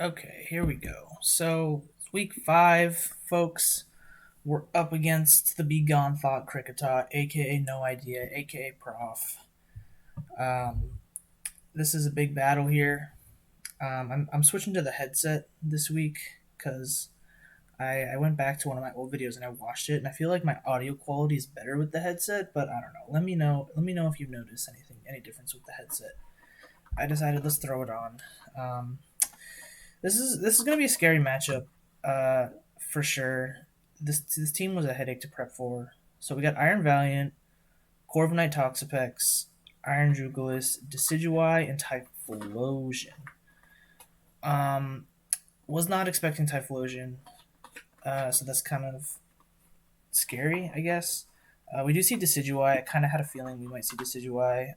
Okay, here we go. So, it's week 5, folks. We're up against the BeGone Thot Kricketot, aka No Idea, aka Prof. Um, this is a big battle here. I'm switching to the headset this week because I went back to one of my old videos and I watched it, and I feel like my audio quality is better with the headset, but I don't know. Let me know. Let me know if you notice any difference with the headset. I decided let's throw it on. Um, this is gonna be a scary matchup, for sure. This team was a headache to prep for. So we got Iron Valiant, Corviknight Toxapex, Iron Jugulis, Decidueye, and Typhlosion. Um, was not expecting Typhlosion, so that's kind of scary, I guess. We do see Decidueye. I kind of had a feeling we might see Decidueye.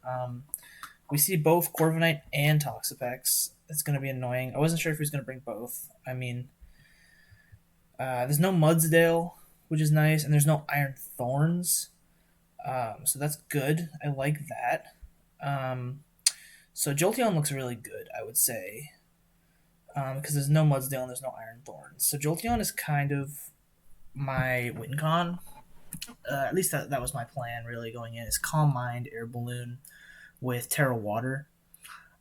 We see both Corviknight and Toxapex. It's going to be annoying. I wasn't sure if he was going to bring both. I mean, there's no Mudsdale, which is nice, and there's no Iron Thorns. So that's good. I like that. Um, so Jolteon looks really good, I would say, because there's no Mudsdale and there's no Iron Thorns. So Jolteon is kind of my win con. At least that was my plan, really, going in. Is Calm Mind, Air Balloon with Terra Water.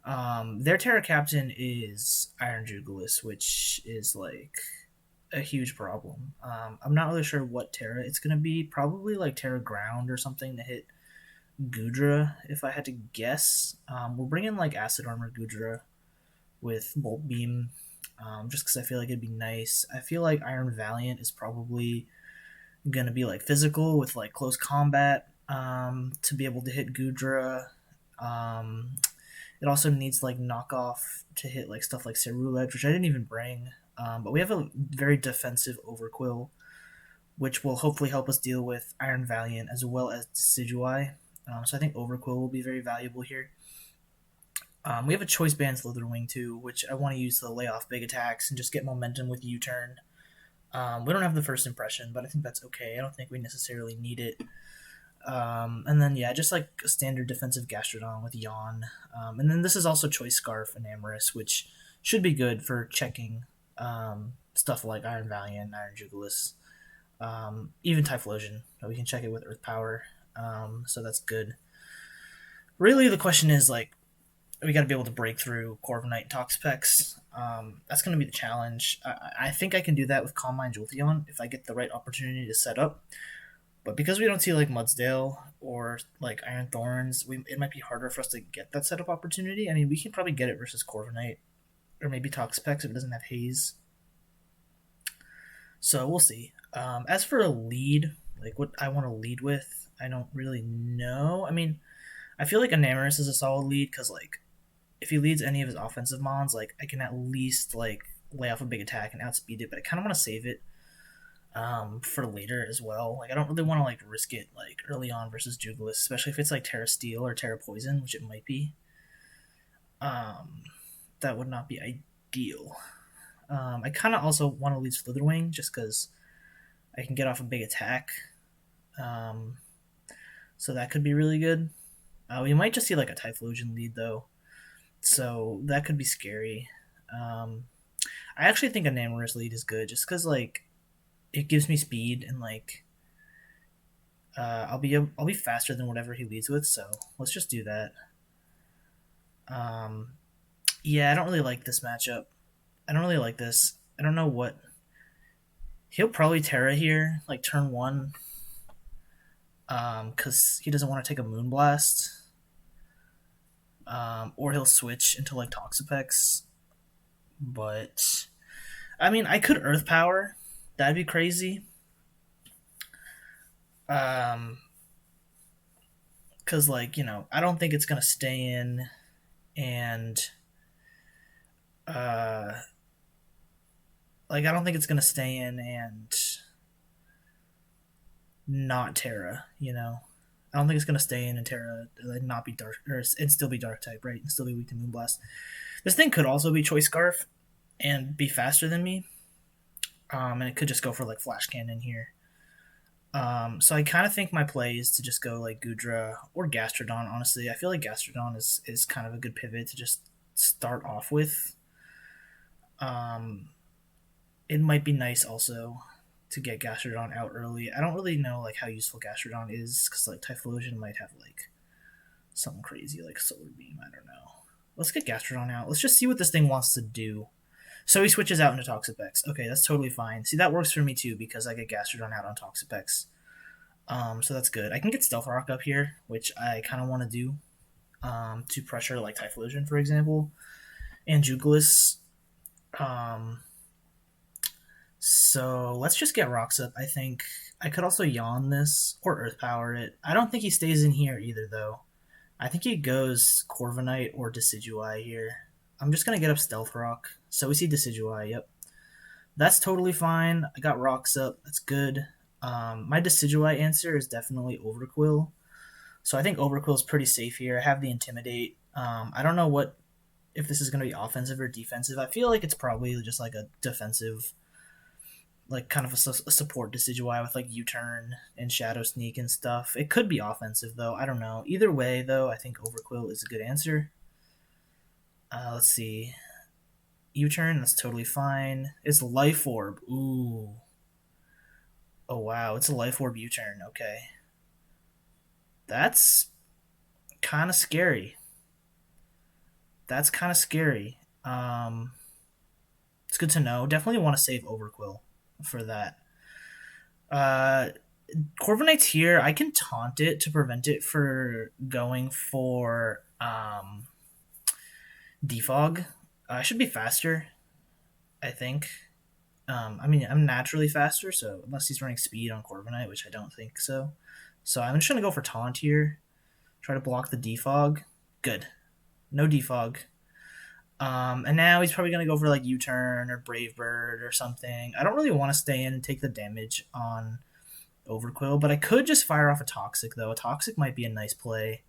Their Terra Captain is Iron Jugulis, which is like a huge problem. I'm not really sure what Terra it's going to be. Probably like Terra Ground or something to hit Gudra, if I had to guess. We'll bring in like Acid Armor Gudra with Bolt Beam, just because I feel like it'd be nice. I feel like Iron Valiant is probably going to be like physical with like close combat, to be able to hit Gudra. Um, it also needs like knockoff to hit like stuff like Ceruledge, which I didn't even bring. But we have a very defensive Overquill, which will hopefully help us deal with Iron Valiant as well as Decidueye. So I think Overquill will be very valuable here. We have a Choice Band Slitherwing too, which I want to use to lay off big attacks and just get momentum with U-turn. We don't have the first impression, but I think that's okay. I don't think we necessarily need it. And then yeah, just like a standard defensive Gastrodon with Yawn. And then this is also Choice Scarf and Amorous, which should be good for checking stuff like Iron Valiant, Iron Jugulis, even Typhlosion. We can check it with Earth Power, so that's good. Really, the question is like we got to be able to break through Corviknight and Toxapex. That's going to be the challenge. I think I can do that with Calm Mind Jolteon if I get the right opportunity to set up. But because we don't see like Mudsdale or like Iron Thorns, it might be harder for us to get that setup opportunity. I mean, we can probably get it versus Corviknight or maybe Toxapex if it doesn't have Haze. So we'll see. As for a lead, like what I want to lead with, I don't really know. I mean, I feel like Enamorus is a solid lead because like if he leads any of his offensive mons, like I can at least like lay off a big attack and outspeed it. But I kind of want to save it for later as well. Like I don't really want to like risk it like early on versus Jugulis, especially if it's like Terra Steel or Terra Poison, which it might be. Um, that would not be ideal. I kind of also want to lead Slitherwing just because I can get off a big attack. Um, so that could be really good. We might just see like a Typhlosion lead though, so that could be scary. Um, I actually think a Namorous lead is good just because like it gives me speed and like I'll be faster than whatever he leads with. So let's just do that. Um, yeah, I don't really like this matchup. I don't really like this. I don't know what he'll probably Terra here, like turn one, because he doesn't want to take a Moonblast. Or he'll switch into like Toxapex. But I mean, I could Earth Power. That'd be crazy. Um, because like I don't think it's gonna stay in, and uh, like I don't think it's gonna stay in and not Terra. I don't think it's gonna stay in and Terra like not be dark or and still be dark type, right? And still be weak to Moonblast. This thing could also be Choice Scarf and be faster than me. And it could just go for like Flash Cannon here. So I kind of think my play is to just go like Gudra or Gastrodon. Honestly, I feel like Gastrodon is kind of a good pivot to just start off with. Um, it might be nice also to get Gastrodon out early. I don't really know like how useful Gastrodon is because like Typhlosion might have like something crazy like Solar Beam. I don't know. Let's get Gastrodon out. Let's just see what this thing wants to do. So he switches out into Toxapex. Okay, that's totally fine. See, that works for me too because I get Gastrodon out on Toxapex. So that's good. I can get Stealth Rock up here, which I kind of want to do to pressure like Typhlosion, for example, and Jugelis. Um, so let's just get Rocks up. I think I could also Yawn this or Earth Power it. I don't think he stays in here either, though. I think he goes Corviknight or Decidueye here. I'm just gonna get up Stealth Rock. So we see Decidueye. Yep, that's totally fine. I got Rocks up. That's good. My Decidueye answer is definitely Overquill. So I think Overquill is pretty safe here. I have the Intimidate. I don't know what if this is going to be offensive or defensive. I feel like it's probably just like a defensive, like kind of a support Decidueye with like U-turn and Shadow Sneak and stuff. It could be offensive though. I don't know. Either way though, I think Overquill is a good answer. Let's see. U-turn, that's totally fine. It's Life Orb. Ooh. Oh wow, it's a Life Orb U-turn. Okay. That's kind of scary. That's kind of scary. It's good to know. Definitely want to save Overquill for that. Corviknight's here. I can taunt it to prevent it for going for Defog. I should be faster, I think. I mean, I'm naturally faster, so unless he's running speed on Corviknight, which I don't think so. So I'm just going to go for Taunt here. Try to block the Defog. Good. No Defog. And now he's probably going to go for like U-turn or Brave Bird or something. I don't really want to stay in and take the damage on Overquill, but I could just fire off a Toxic, though. A Toxic might be a nice play.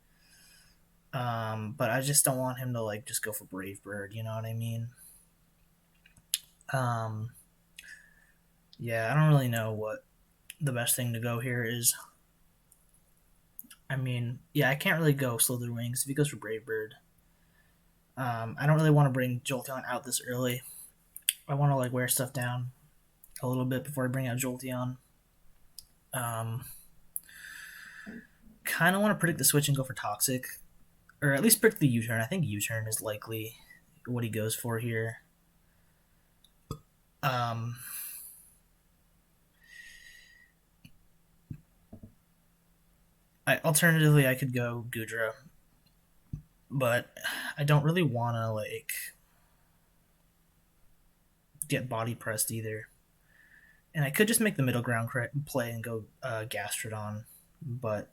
But I just don't want him to like just go for Brave Bird, you know what I mean? Yeah, I don't really know what the best thing to go here is. I mean, yeah, I can't really go Slither Wings if he goes for Brave Bird. I don't really want to bring Jolteon out this early. I want to like wear stuff down a little bit before I bring out Jolteon. Kind of want to predict the switch and go for Toxic, or at least predict the U-turn. I think U-turn is likely what he goes for here. Alternatively, I could go Goodra, but I don't really want to like get body pressed either. And I could just make the middle ground play and go Gastrodon, but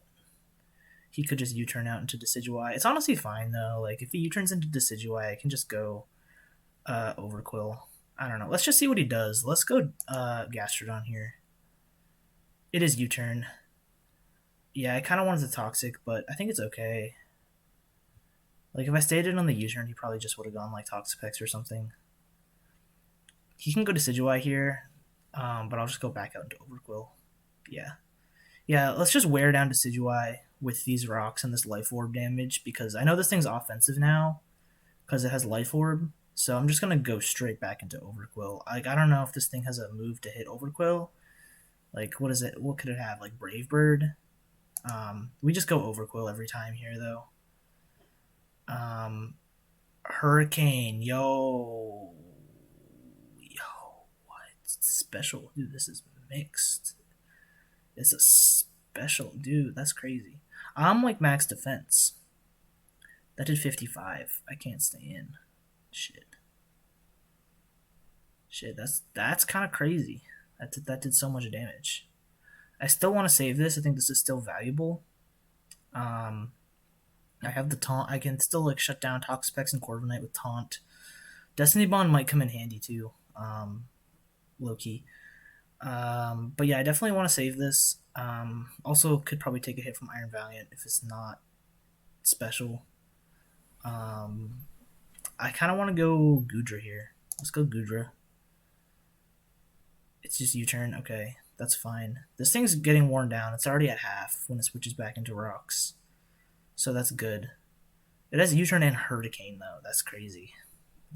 he could just U-turn out into Decidueye. It's honestly fine though. Like if he U-turns into Decidueye, I can just go Overquill. I don't know. Let's just see what he does. Let's go Gastrodon here. It is U-turn. Yeah, I kind of wanted the Toxic, but I think it's okay. Like, if I stayed in on the U-turn, he probably just would have gone, like, Toxapex or something. He can go Decidueye here, but I'll just go back out into Overquill. Yeah. Yeah, let's just wear down Decidueye with these rocks and this Life Orb damage, because I know this thing's offensive now, because it has Life Orb, so I'm just going to go straight back into Overquill. Like, I don't know if this thing has a move to hit Overquill. Like, what is it? What could it have? Like, Brave Bird? We just go Overquill every time here, though. Hurricane, yo, what special, dude? This is mixed. It's a special, dude. That's crazy. I'm like max defense. That did 55. I can't stay in. Shit. That's kind of crazy. That did so much damage. I still want to save this. I think this is still valuable. I have the taunt. I can still like shut down Toxapex and Corviknight with taunt. Destiny Bond might come in handy too. Low key. But yeah, I definitely want to save this. Also, could probably take a hit from Iron Valiant if it's not special. I kind of want to go Goodra here. Let's go Goodra. It's just U-turn. Okay, that's fine. This thing's getting worn down. It's already at half when it switches back into rocks. So that's good. It has U-turn and Hurricane, though. That's crazy.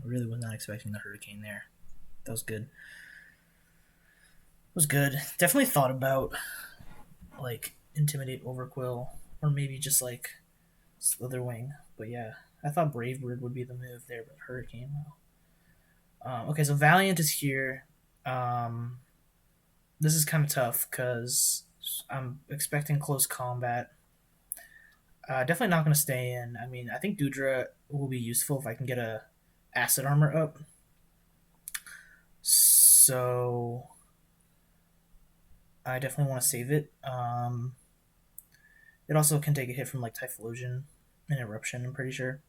I really was not expecting the Hurricane there. That was good. It was good. Definitely thought about like intimidate overquill or maybe just like slitherwing. But yeah, I thought Brave Bird would be the move there, but Hurricane. Okay, so Valiant is here. Um, this is kind of tough because I'm expecting close combat. Definitely not going to stay in. I mean, I think Dudra will be useful if I can get a acid armor up. So I definitely want to save it. It also can take a hit from like Typhlosion and Eruption. I'm pretty sure.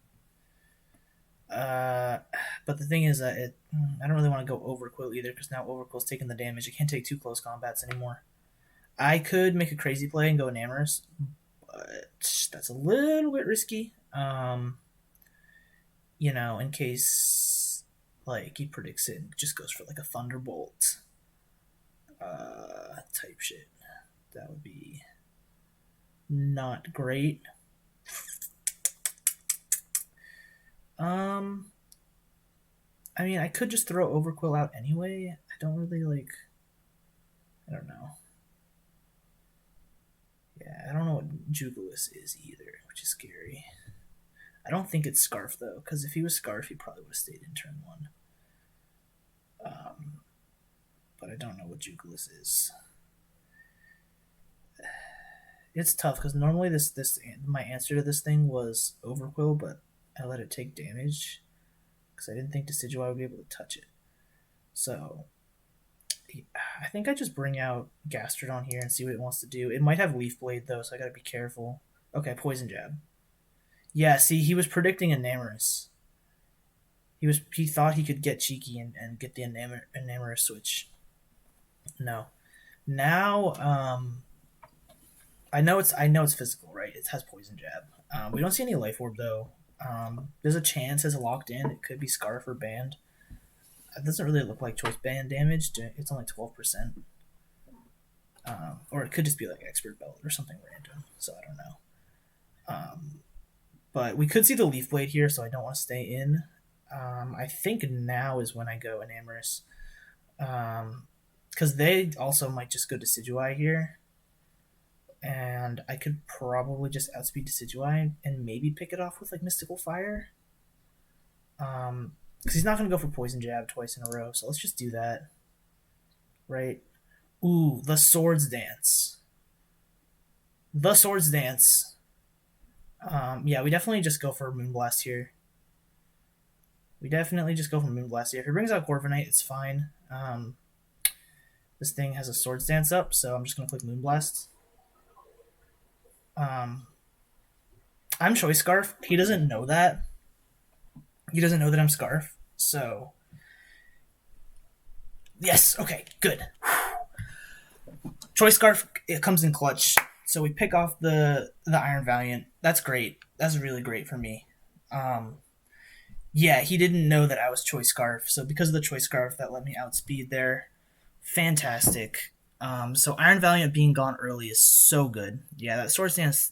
Uh, but the thing is that I don't really want to go Overquill either because now Overquill's taking the damage. It can't take two close combats anymore. I could make a crazy play and go Enamorous, but that's a little bit risky. In case like he predicts it and just goes for like a Thunderbolt type shit. That would be not great. I mean, I could just throw Overquill out anyway. I don't really like. I don't know. Yeah, I don't know what Jugulis is either, which is scary. I don't think it's Scarf though, because if he was Scarf, he probably would have stayed in turn one. But I don't know what Jugulis is. It's tough because normally this my answer to this thing was Overquill, but I let it take damage because I didn't think Decidueye would be able to touch it. So I think I just bring out Gastrodon here and see what it wants to do. It might have Leaf Blade though, so I gotta be careful. Okay, Poison Jab. Yeah, see, he was predicting Enamorous. He thought he could get cheeky and get the Enamorous switch. No. Now, I know it's physical, right? It has Poison Jab. We don't see any Life Orb though. There's a chance it's locked in. It could be Scarf or Band. It doesn't really look like choice band damage. It's only 12%. Or it could just be like Expert Belt or something random. So I don't know. But we could see the Leaf Blade here, so I don't want to stay in. I think now is when I go Enamorous. Because they also might just go Decidueye here. And I could probably just outspeed Decidueye and maybe pick it off with like Mystical Fire. Because he's not going to go for Poison Jab twice in a row, so let's just do that. Right? Ooh, the Swords Dance. The Swords Dance. Yeah, we definitely just go for Moonblast here. If he brings out Corviknight, it's fine. This thing has a Swords Dance up, so I'm just going to click Moonblast. I'm Choice Scarf. He doesn't know that. He doesn't know that I'm Scarf, so... Yes, okay, good. Choice Scarf, it comes in clutch. So we pick off the Iron Valiant. That's great. That's really great for me. Yeah, he didn't know that I was Choice Scarf, so because of the Choice Scarf, that let me outspeed there. Fantastic. So Iron Valiant being gone early is so good. Yeah, that Swords Dance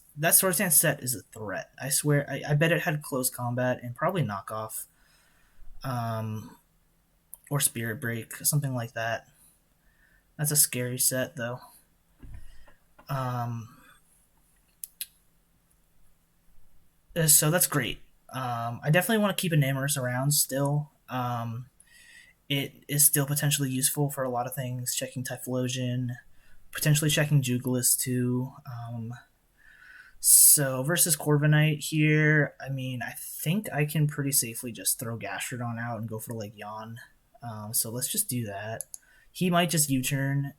set is a threat. I swear. I bet it had close combat and probably knockoff, or Spirit Break, something like that. That's a scary set though. So that's great. I definitely want to keep Enamorous around still. It is still potentially useful for a lot of things, checking Typhlosion, potentially checking Jugulis too. So versus Corviknight here, I mean, I think I can pretty safely just throw Gastrodon out and go for like Yawn. So let's just do that. He might just U-turn.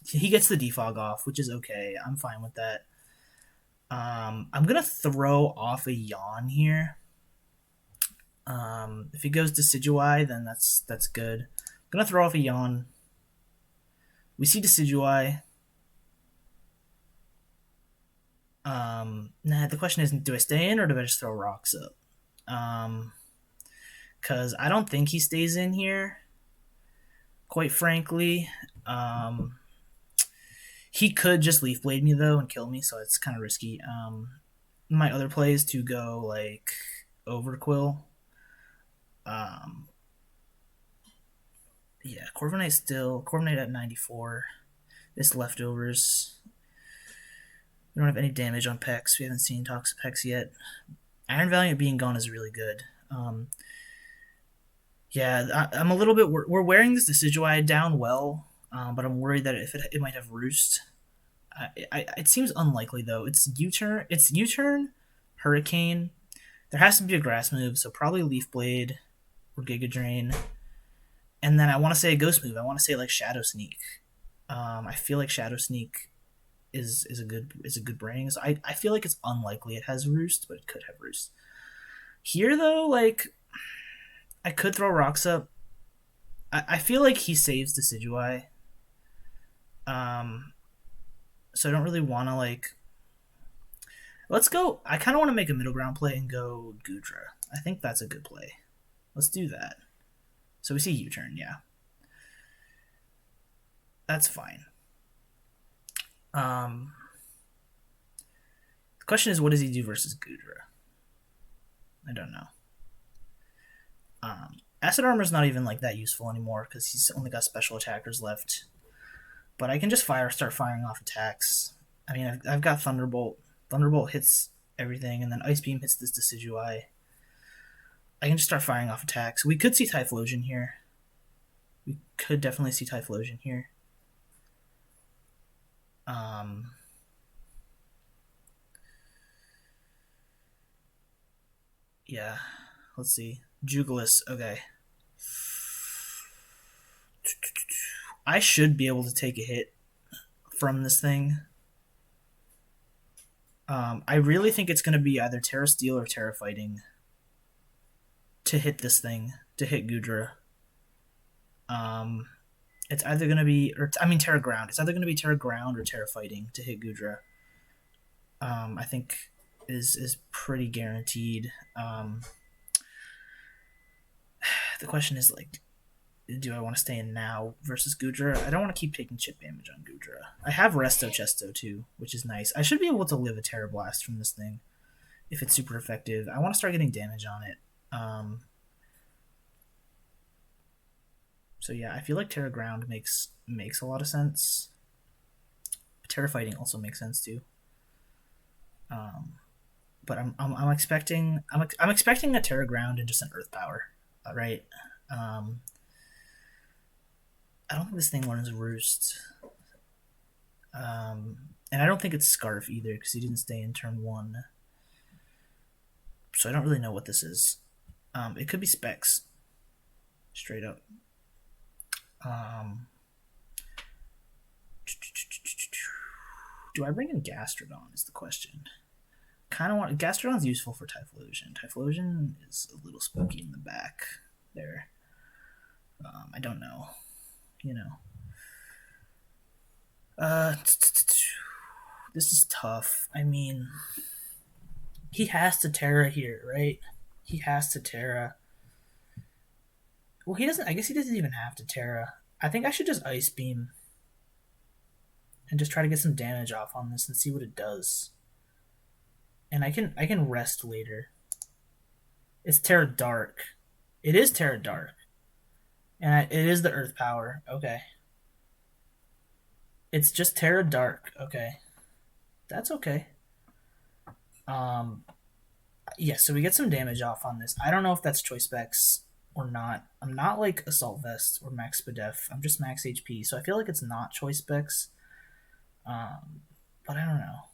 He gets the defog off, which is okay. I'm fine with that. I'm gonna throw off a Yawn here. If he goes Decidueye, then that's good. I'm gonna throw off a Yawn. We see Decidueye. The question is, do I stay in or do I just throw rocks up? Because I don't think he stays in here. Quite frankly, he could just Leaf Blade me though and kill me, so it's kind of risky. My other play is to go like Overquill. Yeah, Corviknight at 94. It's leftovers. We don't have any damage on Pex. We haven't seen Toxic Pex yet. Iron Valiant being gone is really good. Yeah, I'm a little bit. We're wearing this Decidueye down well, but I'm worried that it might have Roost. It seems unlikely though. It's U-turn. It's U-turn, Hurricane. There has to be a grass move, so probably Leaf Blade or Giga Drain. And then I want to say a ghost move. I want to say like Shadow Sneak. I feel like Shadow Sneak is a good brain. So I feel like it's unlikely it has Roost, but it could have Roost. Here though, like I could throw rocks up. I feel like he saves Decidueye. Um, so I don't really want to like. Let's go. I kind of want to make a middle ground play and go Goodra. I think that's a good play. Let's do that. So we see U-turn, yeah. That's fine. The question is, what does he do versus Goodra? I don't know. Acid Armor's not even like that useful anymore because he's only got special attackers left. But I can just start firing off attacks. I mean, I've got Thunderbolt. Thunderbolt hits everything, and then Ice Beam hits this Decidueye. I can just start firing off attacks. We could see Typhlosion here. We could definitely see Typhlosion here. Yeah. Let's see. Jugulis. Okay. I should be able to take a hit from this thing. I really think it's going to be either Terra Steel or Terra Fighting to hit this thing, to hit Goodra. It's either going to be, Terra Ground. It's either going to be Terra Ground or Terra Fighting to hit Goodra. I think is pretty guaranteed. The question is like, do I want to stay in now versus Goodra? I don't want to keep taking chip damage on Goodra. I have Resto Chesto too, which is nice. I should be able to live a Terra Blast from this thing if it's super effective. I want to start getting damage on it. So yeah, I feel like Terra Ground makes a lot of sense. Terra Fighting also makes sense too. But I'm expecting a Terra Ground and just an Earth Power, right? I don't think this thing learns Roost. And I don't think it's Scarf either because he didn't stay in turn 1. So I don't really know what this is. It could be Specs. Straight up. Do I bring in Gastrodon is the question. Kind of want Gastrodon's useful for Typhlosion. Typhlosion is a little spooky in the back there. I don't know. This is tough. I mean, he has to Terra here, right? He has to Terra. Well, he doesn't. I guess he doesn't even have to Terra. I think I should just Ice Beam and just try to get some damage off on this and see what it does. And I can rest later. It's Terra Dark. It is Terra Dark. And it is the Earth Power. Okay. It's just Terra Dark. Okay. That's okay. Yeah, so we get some damage off on this. I don't know if that's Choice Specs or not. I'm not like Assault Vest or Max Spadef. I'm just Max HP. So I feel like it's not Choice Specs. But I don't know.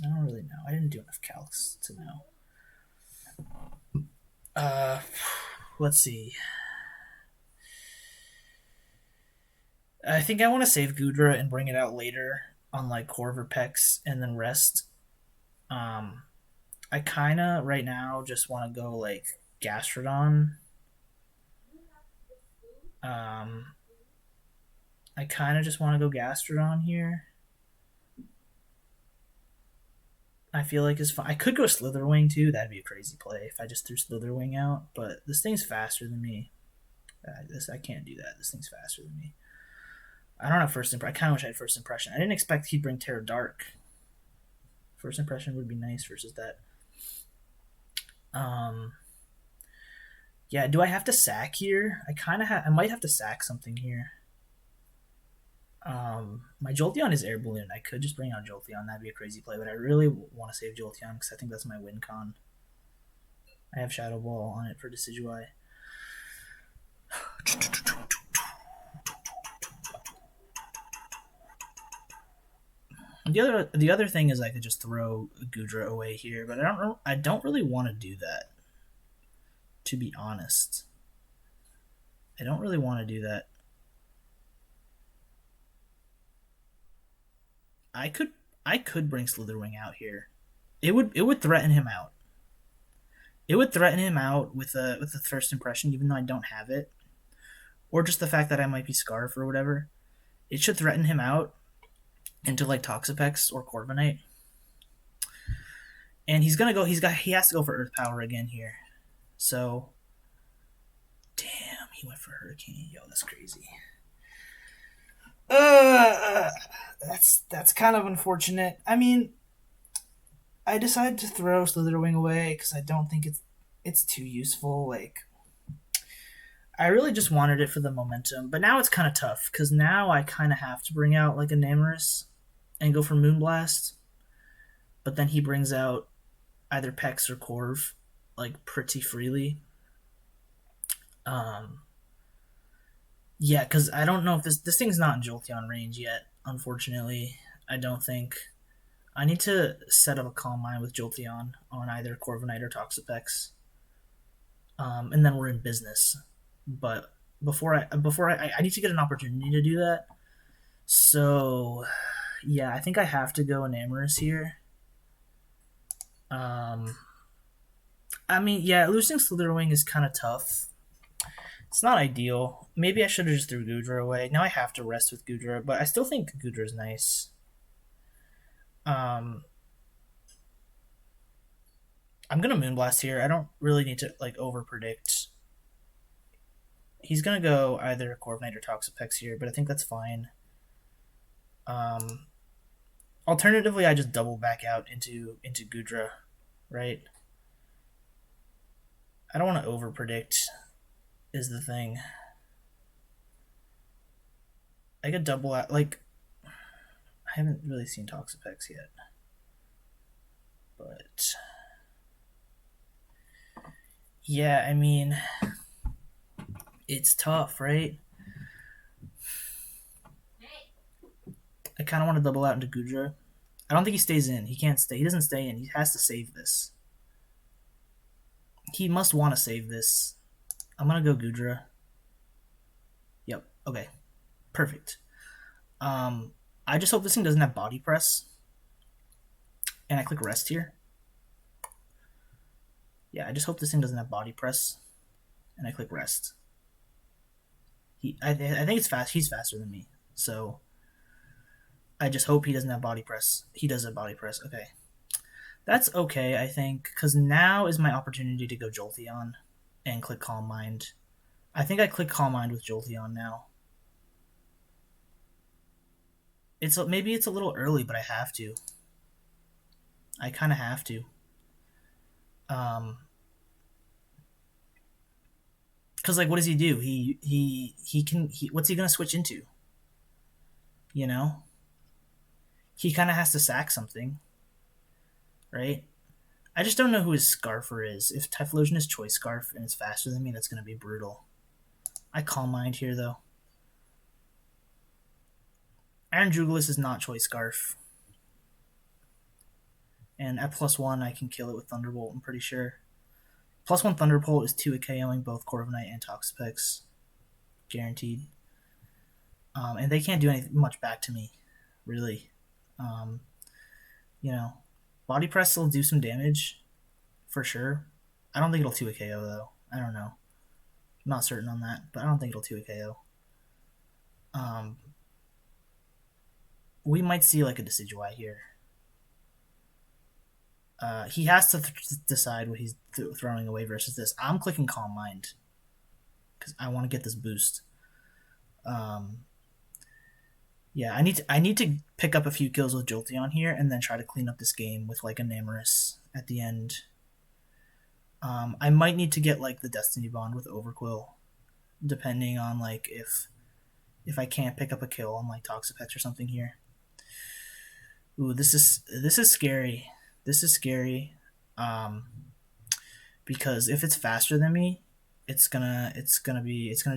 I don't really know. I didn't do enough calcs to know. Let's see. I think I want to save Goodra and bring it out later on like Corv Pex and then rest. I kind of right now just want to go like Gastrodon. I kind of just want to go Gastrodon here. I feel like it's fun. I could go Slitherwing too. That'd be a crazy play if I just threw Slitherwing out. But this thing's faster than me. I can't do that. This thing's faster than me. I don't have first impression. I kind of wish I had first impression. I didn't expect he'd bring Terra Dark. First impression would be nice versus that. Yeah, do I have to sack here? I might have to sack something here. My Jolteon is Air Balloon. I could just bring out Jolteon. That'd be a crazy play, but I really want to save Jolteon because I think that's my win con. I have Shadow Ball on it for Decidueye. The other thing is I could just throw Goodra away here, but I don't really want to do that. To be honest, I don't really want to do that. I could bring Slitherwing out here. It would threaten him out. It would threaten him out with the first impression, even though I don't have it, or just the fact that I might be Scarf or whatever. It should threaten him out into like Toxapex or Corviknight, and he's gonna go. He has to go for Earth Power again here. So, damn, he went for Hurricane. Yo, that's crazy. That's kind of unfortunate. I mean, I decided to throw Slitherwing away because I don't think it's too useful. Like, I really just wanted it for the momentum, but now it's kind of tough because now I kind of have to bring out like a Namorous and go for Moonblast, but then he brings out either Pex or Corv like pretty freely. Yeah, because I don't know if this thing's not in Jolteon range yet. Unfortunately, I don't think. I need to set up a Calm Mind with Jolteon on either Corviknight or Toxapex, and then we're in business. But before I need to get an opportunity to do that. So, yeah, I think I have to go Enamorous here. I mean, yeah, losing Slitherwing is kind of tough. It's not ideal. Maybe I should have just threw Goodra away. Now I have to rest with Goodra, but I still think Goodra's nice. I'm gonna Moonblast here. I don't really need to like over predict. He's gonna go either Corviknight or Toxapex here, but I think that's fine. Alternatively, I just double back out into Goodra, right? I don't want to over predict. Is the thing. I could double out like. I haven't really seen Toxapex yet, but yeah, I mean, it's tough, right? I kind of want to double out into Goodra. I don't think he stays in. He can't stay. He doesn't stay in. He has to save this. He must want to save this. I'm gonna go Goodra. Yep. Okay. Perfect. I just hope this thing doesn't have Body Press. And I click Rest here. Yeah, I just hope this thing doesn't have Body Press. And I click Rest. I think it's fast. He's faster than me. So I just hope he doesn't have Body Press. He does have Body Press. Okay. That's okay, I think, because now is my opportunity to go Jolteon and click Calm Mind. I think I click Calm Mind with Jolteon now. Maybe it's a little early, but I have to. I kind of have to. Because like, what does he do? What's he gonna switch into? You know, he kind of has to sack something, right? I just don't know who his Scarfer is. If Typhlosion is Choice Scarf and it's faster than me, that's gonna be brutal. I Calm Mind here though. Iron Jugulis is not Choice Scarf. And at +1, I can kill it with Thunderbolt, I'm pretty sure. +1 Thunderbolt is 2 KOing both Corviknight and Toxapex. Guaranteed. And they can't do anything much back to me, really. Body Press will do some damage, for sure. I don't think it'll 2 KO, though. I don't know. I'm not certain on that, but I don't think it'll 2 KO. We might see like a Decidueye here. He has to decide what he's throwing away versus this. I'm clicking Calm Mind because I want to get this boost. Yeah, I need to pick up a few kills with Jolteon here and then try to clean up this game with like a Namorous at the end. I might need to get like the Destiny Bond with Overquill, depending on like if I can't pick up a kill on like Toxapex or something here. Ooh, this is scary. This is scary. Um, because if it's faster than me, it's gonna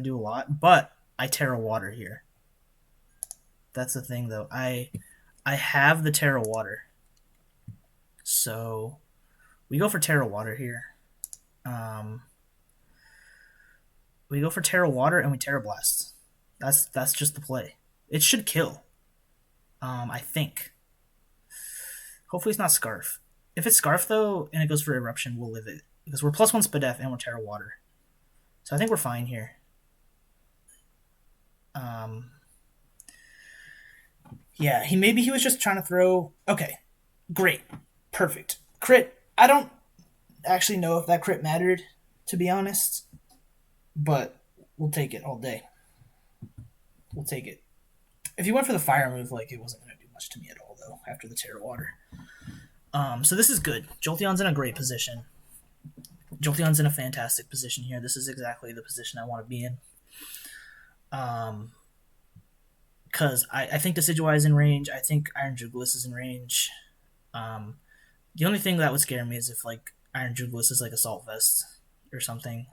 do a lot. But I Terra Water here. That's the thing though. I have the Terra Water, so we go for Terra Water here. Um, we go for Terra Water and we Terra Blast. That's just the play. It should kill. I think. Hopefully it's not Scarf. If it's Scarf though, and it goes for Eruption, we'll live it because we're +1 Spadef and we're Terra Water. So I think we're fine here. Yeah, maybe he was just trying to throw. Okay, great, perfect crit. I don't actually know if that crit mattered, to be honest, but we'll take it all day. We'll take it. If you went for the fire move, like it wasn't going to do much to me at all, though. After the Terra Water, so this is good. Jolteon's in a great position. Jolteon's in a fantastic position here. This is exactly the position I want to be in. Because I think Decidueye is in range. I think Iron Jugulis is in range. The only thing that would scare me is if like Iron Jugulis is like Assault Vest or something.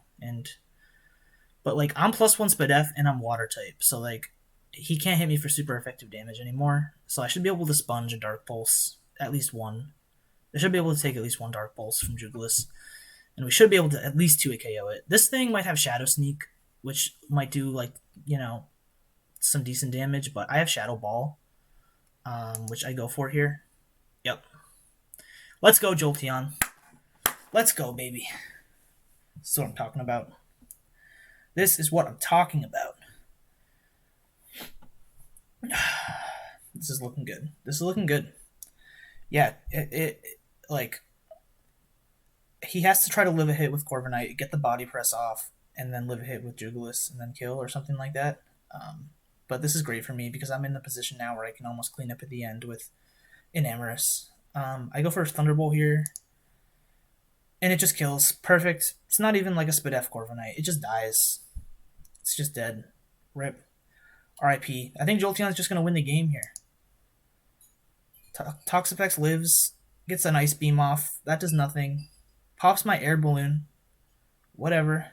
But like I'm +1 Spadef and I'm Water type, so like he can't hit me for super effective damage anymore. So I should be able to sponge a Dark Pulse, at least one. I should be able to take at least one Dark Pulse from Jugulis, and we should be able to at least 2 KO it. This thing might have Shadow Sneak, which might do like some decent damage, but I have Shadow Ball, which I go for here. Yep. Let's go, Jolteon. Let's go, baby. This is what I'm talking about. This is what I'm talking about. This is looking good. This is looking good. Yeah, like he has to try to live a hit with Corviknight, get the body press off, and then live a hit with Jugulis and then kill or something like that. But this is great for me because I'm in the position now where I can almost clean up at the end with Enamorous. I go for Thunderbolt here, and it just kills. Perfect. It's not even like a Spadef Corviknight. It just dies. It's just dead. Rip. RIP. I think Jolteon's just going to win the game here. Toxapex lives, gets an Ice Beam off. That does nothing. Pops my Air Balloon. Whatever.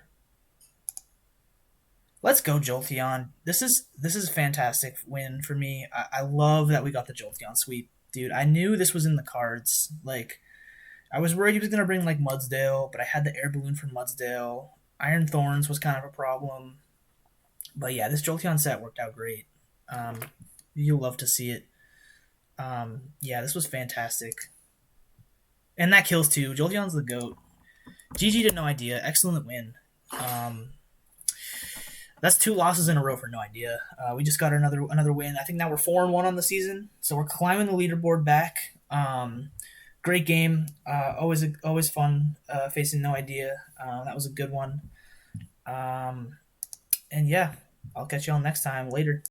Let's go, Jolteon. This is a fantastic win for me. I love that we got the Jolteon sweep. Dude, I knew this was in the cards. Like, I was worried he was going to bring, like, Mudsdale, but I had the Air Balloon from Mudsdale. Iron Thorns was kind of a problem. But, yeah, this Jolteon set worked out great. You'll love to see it. Yeah, this was fantastic. And that kills, too. Jolteon's the GOAT. GG did No Idea. Excellent win. That's 2 losses in a row for No Idea. We just got another win. I think now we're 4-1 on the season, so we're climbing the leaderboard back. Great game. Always fun facing No Idea. That was a good one. And yeah, I'll catch you all next time. Later.